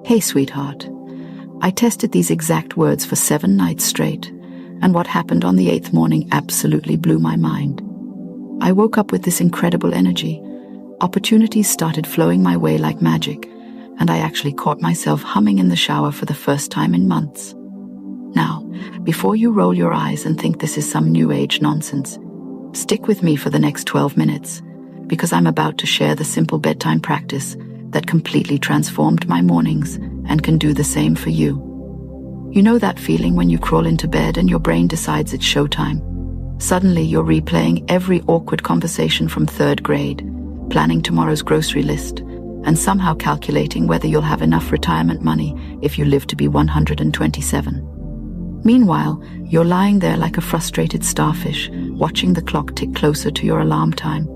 Hey, sweetheart. I tested these exact words for 7 nights straight, and what happened on the 8th morning absolutely blew my mind. I woke up with this incredible energy. Opportunities started flowing my way like magic, and I actually caught myself humming in the shower for the first time in months. Now, before you roll your eyes and think this is some new age nonsense, stick with me for the next 12 minutes, because I'm about to share the simple bedtime practice that completely transformed my mornings and can do the same for you. You know that feeling when you crawl into bed and your brain decides it's showtime? Suddenly you're replaying every awkward conversation from 3rd grade, planning tomorrow's grocery list, and somehow calculating whether you'll have enough retirement money if you live to be 127. Meanwhile, you're lying there like a frustrated starfish, watching the clock tick closer to your alarm time,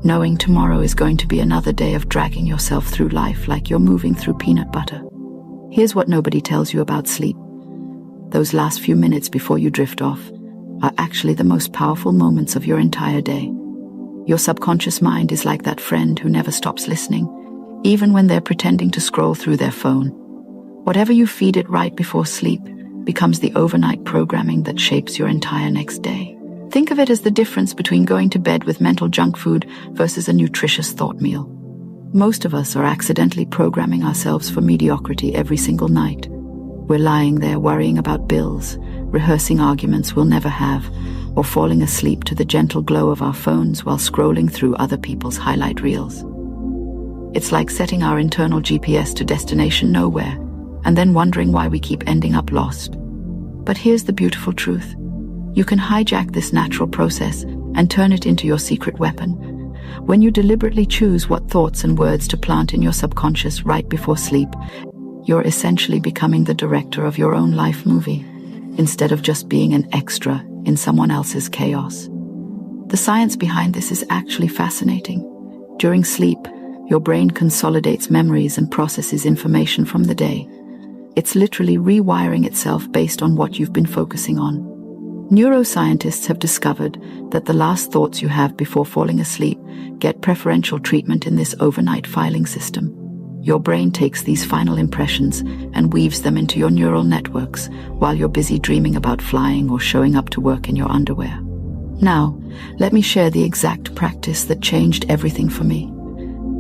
knowing tomorrow is going to be another day of dragging yourself through life like you're moving through peanut butter. Here's what nobody tells you about sleep. Those last few minutes before you drift off are actually the most powerful moments of your entire day. Your subconscious mind is like that friend who never stops listening, even when they're pretending to scroll through their phone. Whatever you feed it right before sleep becomes the overnight programming that shapes your entire next day. Think of it as the difference between going to bed with mental junk food versus a nutritious thought meal. Most of us are accidentally programming ourselves for mediocrity every single night. We're lying there worrying about bills, rehearsing arguments we'll never have, or falling asleep to the gentle glow of our phones while scrolling through other people's highlight reels. It's like setting our internal GPS to destination nowhere, and then wondering why we keep ending up lost. But here's the beautiful truth. You can hijack this natural process and turn it into your secret weapon. When you deliberately choose what thoughts and words to plant in your subconscious right before sleep, you're essentially becoming the director of your own life movie, instead of just being an extra in someone else's chaos. The science behind this is actually fascinating. During sleep, your brain consolidates memories and processes information from the day. It's literally rewiring itself based on what you've been focusing on. Neuroscientists have discovered that the last thoughts you have before falling asleep get preferential treatment in this overnight filing system. Your brain takes these final impressions and weaves them into your neural networks while you're busy dreaming about flying or showing up to work in your underwear. Now, let me share the exact practice that changed everything for me.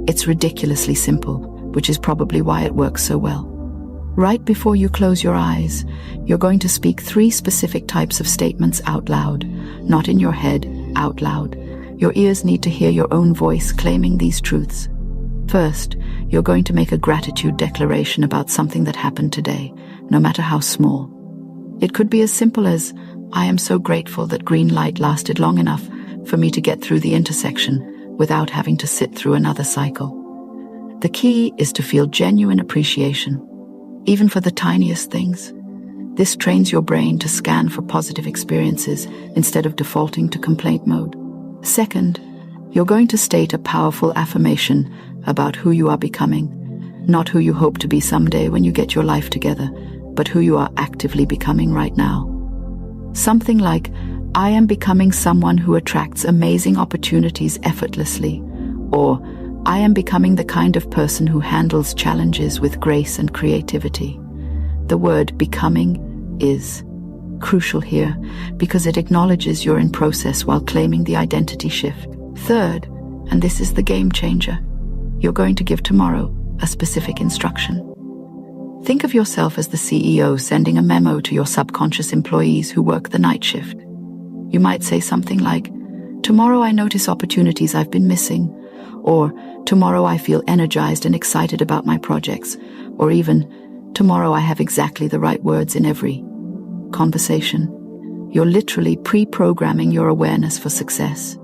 It's ridiculously simple, which is probably why it works so well. Right before you close your eyes, you're going to speak 3 specific types of statements out loud, not in your head, out loud. Your ears need to hear your own voice claiming these truths. First, you're going to make a gratitude declaration about something that happened today, no matter how small. It could be as simple as, I am so grateful that green light lasted long enough for me to get through the intersection without having to sit through another cycle. The key is to feel genuine appreciation, even for the tiniest things. This trains your brain to scan for positive experiences instead of defaulting to complaint mode. Second, you're going to state a powerful affirmation about who you are becoming, not who you hope to be someday when you get your life together, but who you are actively becoming right now. Something like, I am becoming someone who attracts amazing opportunities effortlessly, or I am becoming the kind of person who handles challenges with grace and creativity. The word becoming is crucial here because it acknowledges you're in process while claiming the identity shift. Third, and this is the game changer, you're going to give tomorrow a specific instruction. Think of yourself as the CEO sending a memo to your subconscious employees who work the night shift. You might say something like, tomorrow I notice opportunities I've been missing, or tomorrow I feel energized and excited about my projects, or even, tomorrow I have exactly the right words in every conversation. You're literally pre-programming your awareness for success.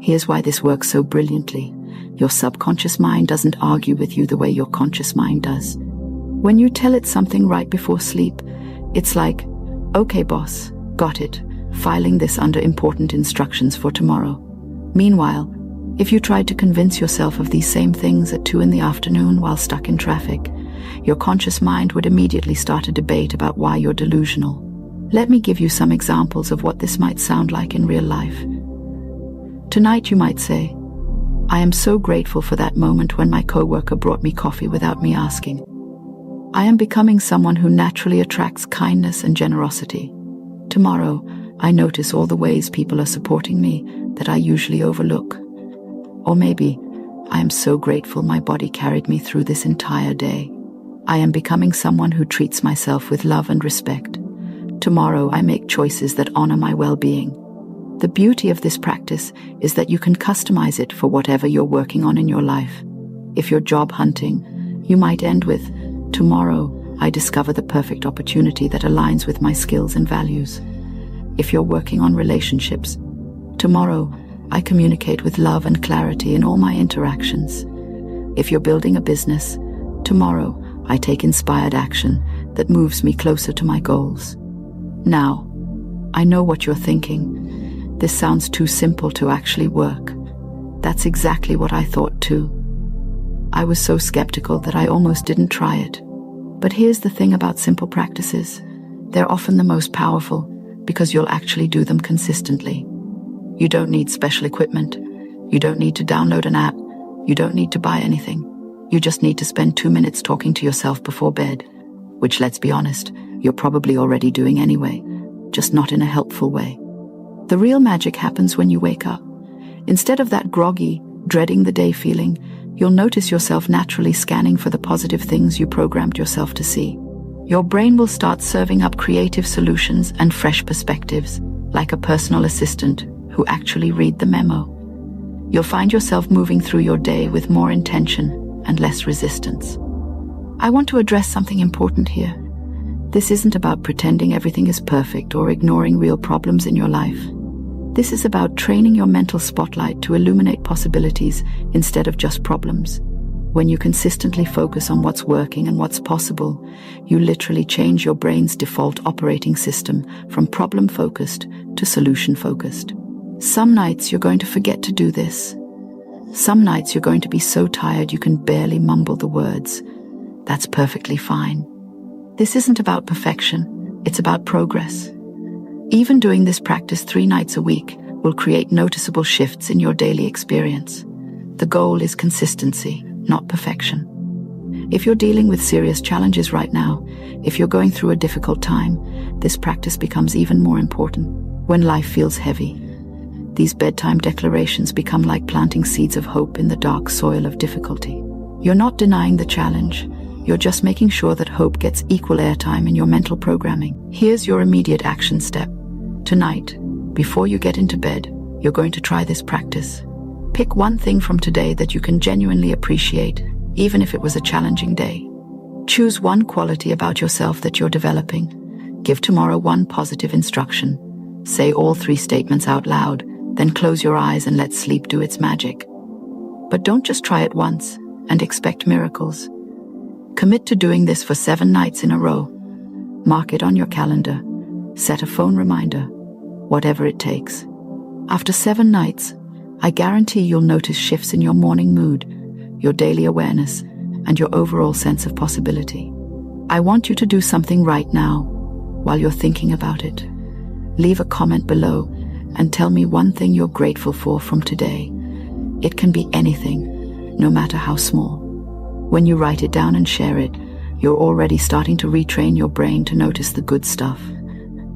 Here's why this works so brilliantly. Your subconscious mind doesn't argue with you the way your conscious mind does. When you tell it something right before sleep, it's like, okay boss, got it, filing this under important instructions for tomorrow. Meanwhile, if you tried to convince yourself of these same things at 2 p.m. while stuck in traffic, your conscious mind would immediately start a debate about why you're delusional. Let me give you some examples of what this might sound like in real life. Tonight you might say, I am so grateful for that moment when my coworker brought me coffee without me asking. I am becoming someone who naturally attracts kindness and generosity. Tomorrow, I notice all the ways people are supporting me that I usually overlook. Or maybe, I am so grateful my body carried me through this entire day. I am becoming someone who treats myself with love and respect. Tomorrow, I make choices that honor my well-being. The beauty of this practice is that you can customize it for whatever you're working on in your life. If you're job hunting, you might end with, "Tomorrow, I discover the perfect opportunity that aligns with my skills and values." If you're working on relationships, "Tomorrow, I communicate with love and clarity in all my interactions." If you're building a business, "Tomorrow, I take inspired action that moves me closer to my goals." Now, I know what you're thinking. This sounds too simple to actually work. That's exactly what I thought too. I was so skeptical that I almost didn't try it. But here's the thing about simple practices. They're often the most powerful because you'll actually do them consistently. You don't need special equipment. You don't need to download an app. You don't need to buy anything. You just need to spend 2 minutes talking to yourself before bed, which, let's be honest, you're probably already doing anyway, just not in a helpful way. The real magic happens when you wake up. Instead of that groggy, dreading the day feeling, you'll notice yourself naturally scanning for the positive things you programmed yourself to see. Your brain will start serving up creative solutions and fresh perspectives, like a personal assistant who actually read the memo. You'll find yourself moving through your day with more intention and less resistance. I want to address something important here. This isn't about pretending everything is perfect or ignoring real problems in your life. This is about training your mental spotlight to illuminate possibilities instead of just problems. When you consistently focus on what's working and what's possible, you literally change your brain's default operating system from problem-focused to solution-focused. Some nights you're going to forget to do this. Some nights you're going to be so tired you can barely mumble the words. That's perfectly fine. This isn't about perfection, it's about progress. Even doing this practice 3 nights a week will create noticeable shifts in your daily experience. The goal is consistency, not perfection. If you're dealing with serious challenges right now, if you're going through a difficult time, this practice becomes even more important. When life feels heavy, these bedtime declarations become like planting seeds of hope in the dark soil of difficulty. You're not denying the challenge. You're just making sure that hope gets equal airtime in your mental programming. Here's your immediate action step. Tonight, before you get into bed, you're going to try this practice. Pick one thing from today that you can genuinely appreciate, even if it was a challenging day. Choose one quality about yourself that you're developing. Give tomorrow one positive instruction. Say all 3 statements out loud, then close your eyes and let sleep do its magic. But don't just try it once and expect miracles. Commit to doing this for 7 nights in a row. Mark it on your calendar. Set a phone reminder. Whatever it takes. After 7 nights, I guarantee you'll notice shifts in your morning mood, your daily awareness, and your overall sense of possibility. I want you to do something right now while you're thinking about it. Leave a comment below and tell me one thing you're grateful for from today. It can be anything, no matter how small. When you write it down and share it, you're already starting to retrain your brain to notice the good stuff.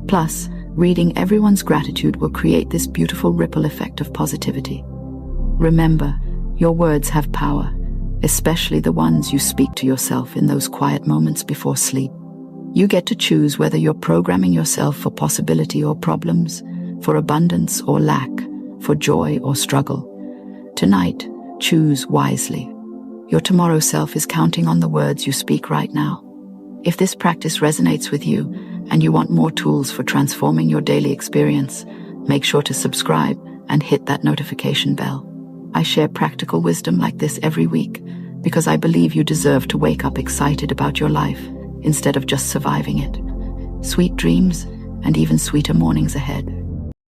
Plus, reading everyone's gratitude will create this beautiful ripple effect of positivity. Remember, your words have power, especially the ones you speak to yourself in those quiet moments before sleep. You get to choose whether you're programming yourself for possibility or problems, for abundance or lack, for joy or struggle. Tonight, choose wisely. Your tomorrow self is counting on the words you speak right now. If this practice resonates with you and you want more tools for transforming your daily experience, make sure to subscribe and hit that notification bell. I share practical wisdom like this every week because I believe you deserve to wake up excited about your life instead of just surviving it. Sweet dreams and even sweeter mornings ahead.